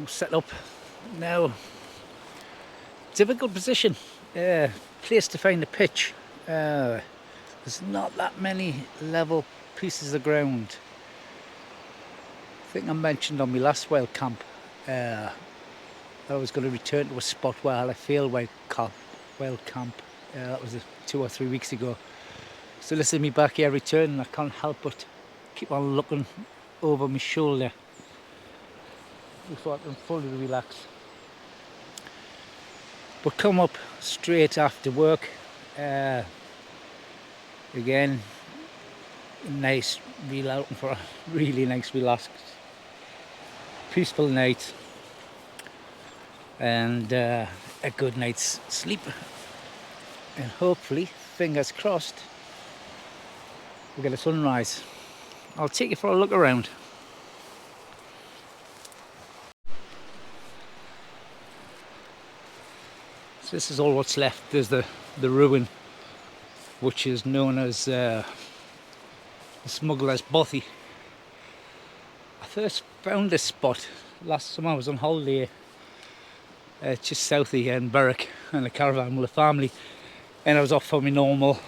Set up now. Difficult position, place to find a pitch. There's not that many level pieces of ground. I think I mentioned on my last wild camp I was going to return to a spot where I had a failed wild camp. That was 2 or 3 weeks ago. So this is me back here returning. I can't help but keep on looking over my shoulder before I can fully relax. But come up straight after work. Again, nice, real outing for a really nice, relaxed, peaceful night, and a good night's sleep. And hopefully, fingers crossed, we'll get a sunrise. I'll take you for a look around. So this is all what's left. There's the ruin, which is known as the Smugglers Bothy. I first found this spot last summer. I was on holiday just south of here in Berwick in a caravan with a family, and I was off for my normal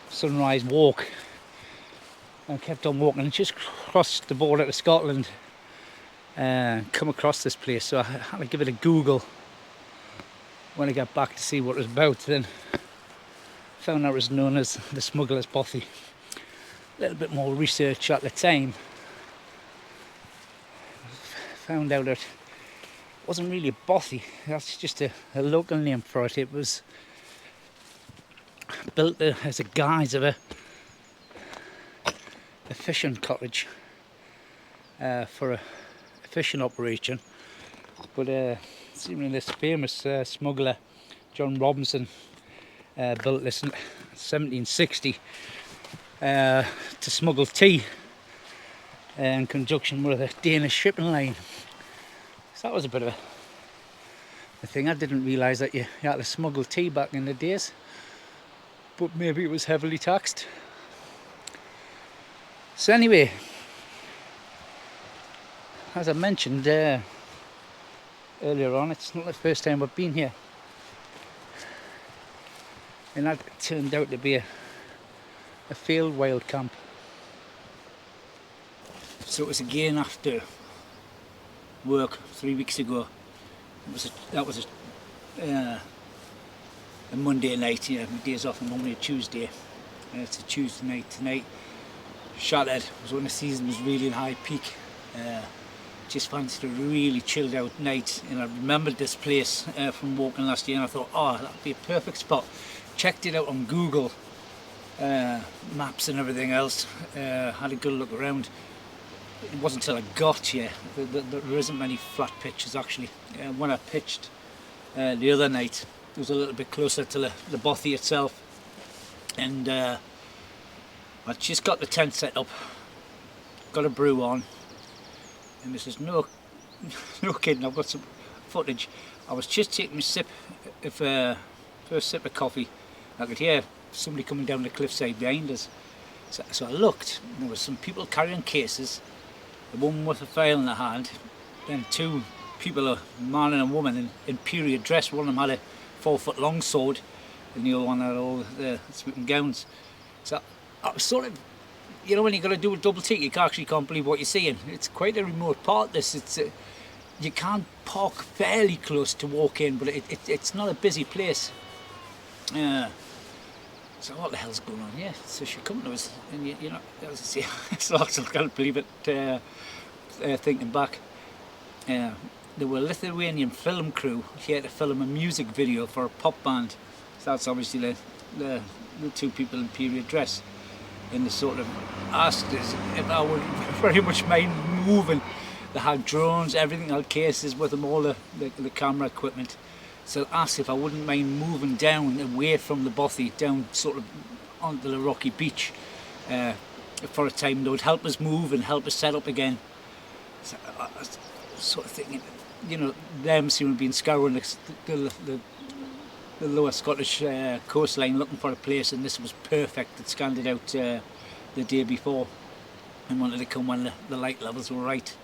sunrise walk and kept on walking and just crossed the border to Scotland and come across this place. So I had to give it a Google when I got back to see what it was about. Then found out it was known as the Smugglers Bothy. A little bit more research at the time, found out that it wasn't really a bothy. That's just a local name for it. It was built as a guise of a fishing cottage for a fishing operation. But seemingly this famous smuggler, John Robinson, built this in 1760 to smuggle tea in conjunction with a Danish shipping line. So that was a bit of a thing. I didn't realise that you had to smuggle tea back in the days, but maybe it was heavily taxed. So anyway, as I mentioned earlier on, it's not the first time I've been here, and that turned out to be a failed wild camp. So it was again after work 3 weeks ago. That was a a Monday night. You know, my days off are normally a Tuesday. It's a Tuesday night tonight. Shattered. It was when the season was really in high peak. Just fancied a really chilled out night, and I remembered this place from walking last year, and I thought, oh, that'd be a perfect spot. Checked it out on Google Maps and everything else. Had a good look around. It wasn't until I got here that there isn't many flat pitches actually. When I pitched the other night, it was a little bit closer to the Bothy itself, and I just got the tent set up, got a brew on, and this is no kidding, I've got some footage. I was just taking a sip of first sip of coffee. I could hear somebody coming down the cliffside behind us. So I looked, and there were some people carrying cases, a woman with a file in her hand, then two people, a man and a woman in period dress. One of them had a 4-foot long sword, and the other one had all the sweeping gowns. So I was sort of, you know, when you've got to do a double take, you actually can't believe what you're seeing. It's quite a remote part, this. It's you can't park fairly close to walk in, but it's not a busy place. So what the hell's going on here? So she come to us, and you know, as I say, I still can't believe it. Thinking back, there were a Lithuanian film crew here to film a music video for a pop band. So that's obviously the two people in period dress, and they sort of asked us if I would very much mind moving. They had drones, everything, had cases with them, all the camera equipment. So I asked if I wouldn't mind moving down away from the Bothy, down sort of onto the rocky beach for a time. They would help us move and help us set up again. So I was sort of thinking, you know, them seem to have been scouring the lower Scottish coastline looking for a place, and this was perfect. It scanned it out the day before and wanted to come when the light levels were right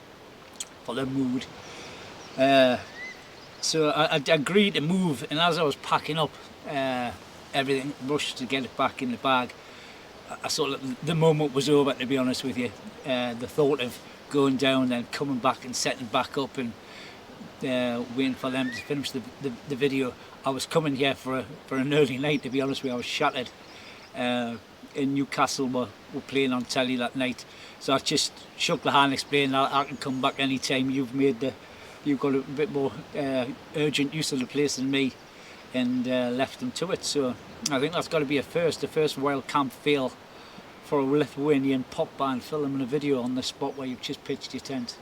for their mood. So I agreed to move, and as I was packing up everything, rushed to get it back in the bag, I sort of, the moment was over, to be honest with you. The thought of going down and coming back and setting back up and waiting for them to finish the video. I was coming here for an early night, to be honest with you. I was shattered. In Newcastle were playing on telly that night, so I just shook the hand, explained I can come back anytime. You've got a bit more urgent use of the place than me, and left them to it. So I think that's got to be the first wild camp fail for a Lithuanian pop band filming a video on the spot where you've just pitched your tent.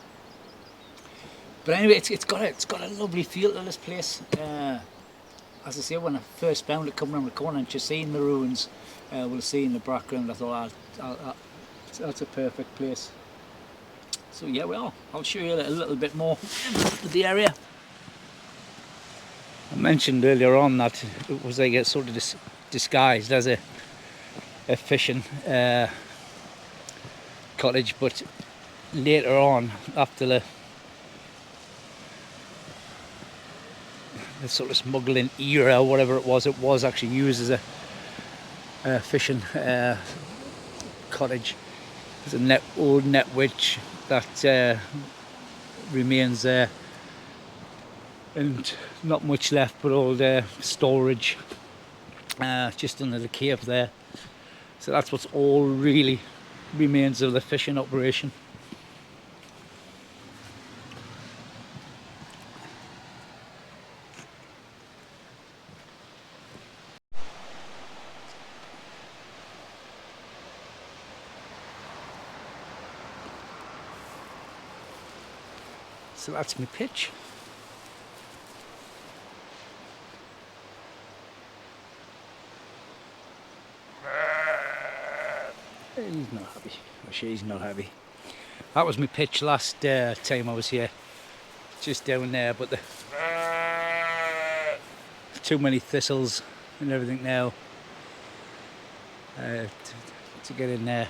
But anyway, it's got a lovely feel to this place. As I say, when I first found it coming around the corner and just seeing the ruins, we'll see in the background, I thought that's a perfect place. So yeah, well, I'll show you a little bit more of the area. I mentioned earlier on that it was like a sort of disguised as a fishing cottage, but later on, after the sort of smuggling era, or whatever it was actually used as a fishing cottage. There's a old net witch that remains there, and not much left but all the storage just under the cave there. So that's what's all really remains of the fishing operation. So that's my pitch. He's not happy, or she's not happy. That was my pitch last time I was here, just down there, but too many thistles and everything now to get in there.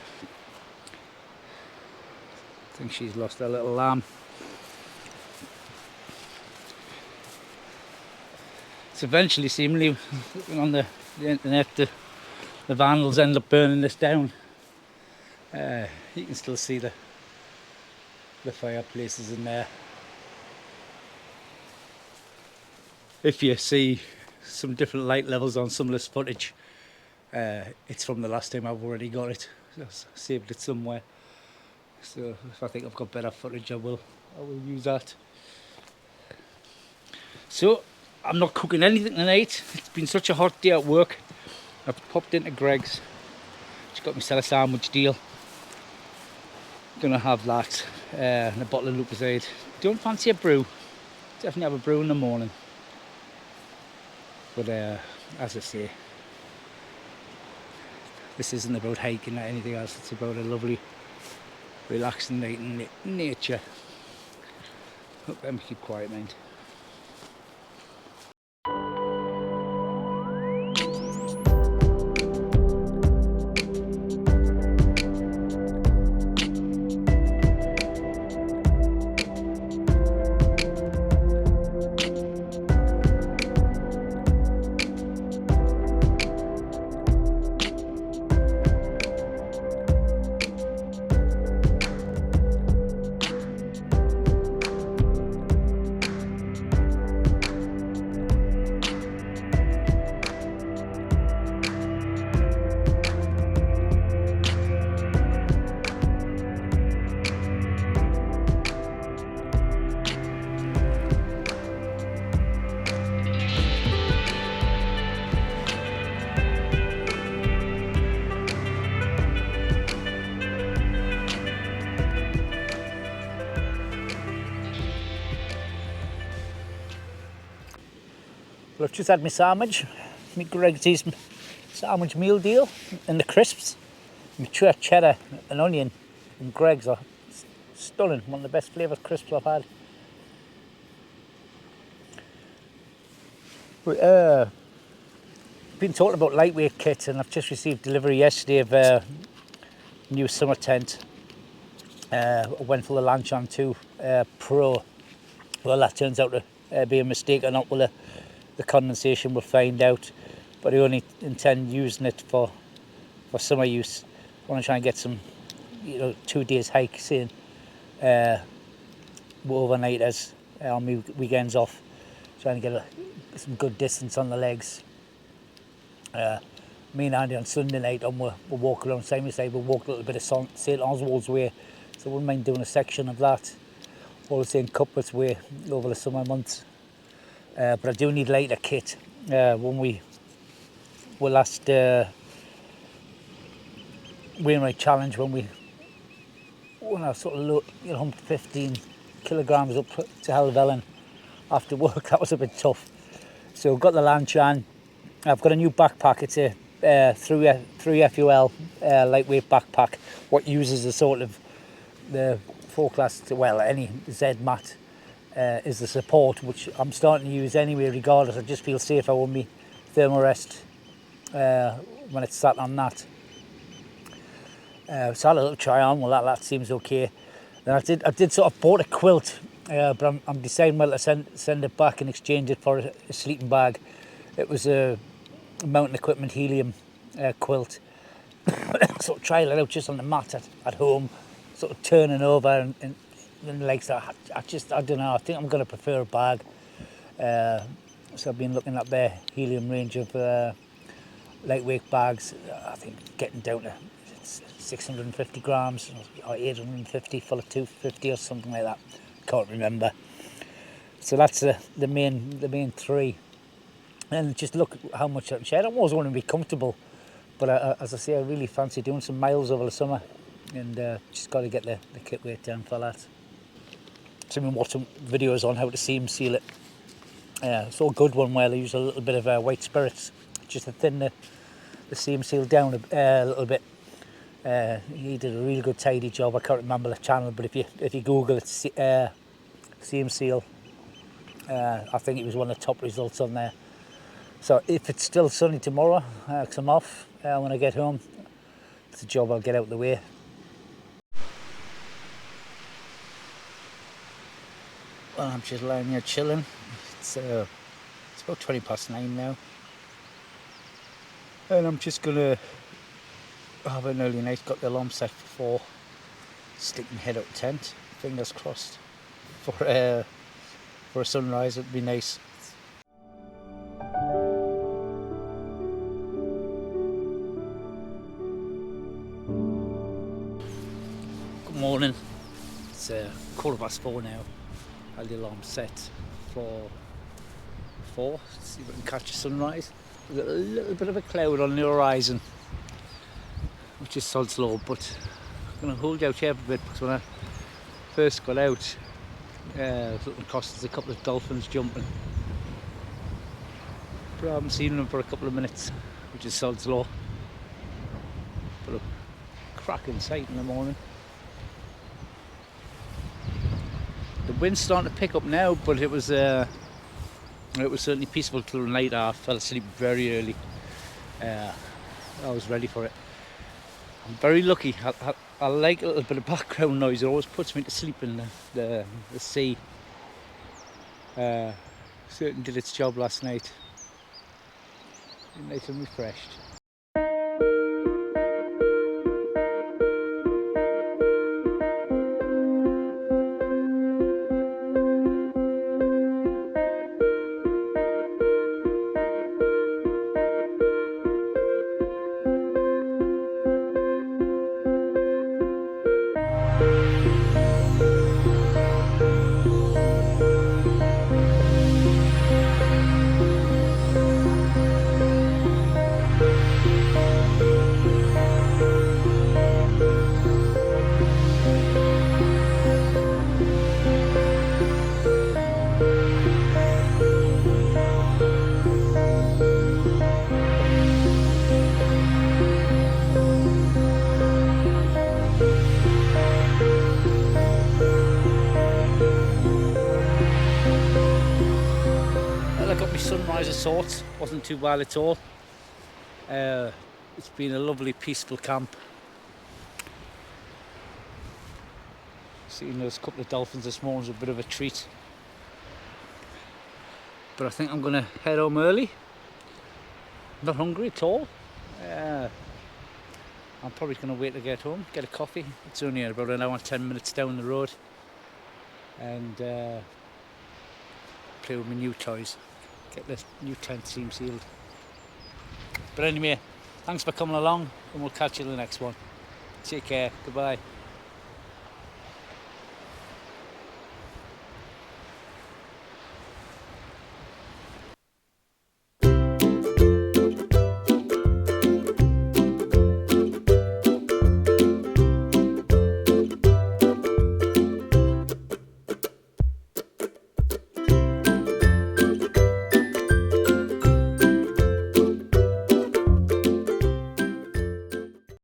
I think she's lost her little lamb. So eventually, seemingly, looking on the internet, the vandals end up burning this down. You can still see the fireplaces in there. if you see some different light levels on some of this footage, it's from the last time I've already got it. I've saved it somewhere. So if I think I've got better footage, I will use that. So I'm not cooking anything tonight. It's been such a hot day at work. I've popped into Greg's. Just got myself a sandwich deal. Gonna have that and a bottle of Lucozade. Don't fancy a brew. Definitely have a brew in the morning. But as I say, this isn't about hiking or anything else. It's about a lovely, relaxing night in nature. Let me keep quiet, mind. Well, I've just had my sandwich, my Greg's sandwich meal deal, and the crisps. My cheddar and onion and Greg's are stunning. One of the best flavoured crisps I've had. Been talking about lightweight kits, and I've just received delivery yesterday of a new summer tent. I went for the Lanchan 2 Pro. Well, that turns out to be a mistake or not. Well, the condensation we'll find out, but I only intend using it for summer use. I want to try and get some 2 days hikes in overnighters on my weekends off, trying to get some good distance on the legs. Me and Andy on Sunday night we'll walk around side by side. We'll walk a little bit of St Oswald's Way, so I wouldn't mind doing a section of that, or St Cuthbert's Way over the summer months. But I do need lighter kit. When we were last Wainwright Challenge, when I sort of humped 15 kilograms up to Helvellyn after work, that was a bit tough. So I've got the Lanchan. I've got a new backpack. It's a 3FUL lightweight backpack. What uses the sort of the 4-class, well, any Z mat. Is the support, which I'm starting to use anyway regardless. I just feel safer with me Thermarest when it's sat on that. So I had a little try on. Well, that seems okay. Then I did sort of bought a quilt, but I'm deciding whether to send it back and exchange it for a sleeping bag. It was a mountain equipment helium quilt. Sort of trial it out just on the mat at home, sort of turning over and legs. I don't know. I think I'm going to prefer a bag. So I've been looking at their helium range of lightweight bags. I think getting down to 650 grams or 850 full of 250 or something like that. Can't remember. So that's the main three. And just look how much I can share. I always want to be comfortable, but as I say, I really fancy doing some miles over the summer, and just got to get the kit weight down for that. So I've been watching videos on how to seam seal it. It's all good one where they use a little bit of white spirits just to thin the seam seal down a little bit. He did a really good tidy job. I can't remember the channel, but if you Google it, seam seal, I think it was one of the top results on there. So if it's still sunny tomorrow, because I'm off when I get home, it's a job I'll get out of the way. Well, I'm just lying here chilling. It's about 9:20 now, and I'm just gonna have an early night. Got the alarm set for 4. Stick my head out the tent. Fingers crossed for a sunrise. It'd be nice. morning. It's 4:15 now. Had the alarm set for 4. See if we can catch a sunrise. There's a little bit of a cloud on the horizon, which is sod's law, but I'm going to hold out here a bit because when I first got out, it cost us a couple of dolphins jumping. But I haven't seen them for a couple of minutes, which is sod's law. But a cracking sight in the morning. The wind's starting to pick up now, but it was certainly peaceful till the night. I fell asleep very early. I was ready for it. I'm very lucky. I like a little bit of background noise. It always puts me to sleep in the sea. Certainly did its job last night. Nice and refreshed. I got my sunrise of sorts, wasn't too bad at all. It's been a lovely peaceful camp. Seeing those couple of dolphins this morning was a bit of a treat. But I think I'm going to head home early. I'm not hungry at all. I'm probably going to wait to get home, get a coffee. It's only about an hour and 10 minutes down the road. And play with my new toys. Get this new tent seam sealed. But anyway, thanks for coming along, and we'll catch you in the next one. Take care. Goodbye.